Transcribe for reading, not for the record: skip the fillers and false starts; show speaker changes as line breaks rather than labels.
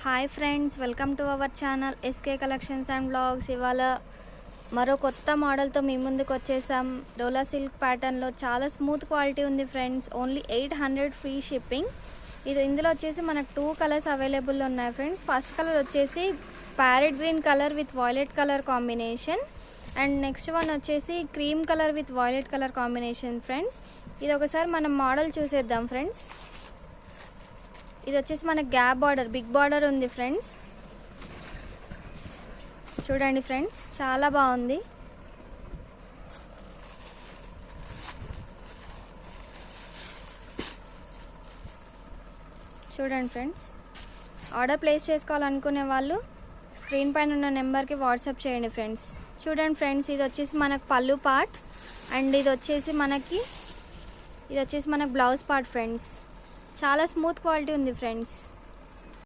Hi friends, welcome to our channel SK collections and blogs. ఇవాళ మరో కొత్త మోడల్తో మీ ముందుకు వచ్చేసాం. డోలా సిల్క్ ప్యాటర్న్లో చాలా స్మూత్ క్వాలిటీ ఉంది ఫ్రెండ్స్. Only 800 free shipping. ఇందులో వచ్చేసి మనకు 2 కలర్స్ అవైలబుల్ ఉన్నాయి ఫ్రెండ్స్. ఫస్ట్ కలర్ వచ్చేసి parrot green colour with violet colour combination, and next one వచ్చేసి cream colour with violet colour combination friends. ఇది ఒకసారి మనం మోడల్ చూసేద్దాం ఫ్రెండ్స్. ఇది వచ్చేసి మనకి గ్యాప్ బార్డర్, బిగ్ బార్డర్ ఉంది ఫ్రెండ్స్. చూడండి ఫ్రెండ్స్, చాలా బాగుంది. చూడండి ఫ్రెండ్స్, ఆర్డర్ ప్లేస్ చేసుకోవాలనుకునే వాళ్ళు స్క్రీన్ పైన ఉన్న నెంబర్కి వాట్సాప్ చేయండి ఫ్రెండ్స్. చూడండి ఫ్రెండ్స్, ఇది వచ్చేసి మనకు పళ్ళు పార్ట్, అండ్ ఇది వచ్చేసి మనకు బ్లౌజ్ పార్ట్ ఫ్రెండ్స్. చాలా స్మూత్ క్వాలిటీ ఉంది ఫ్రెండ్స్.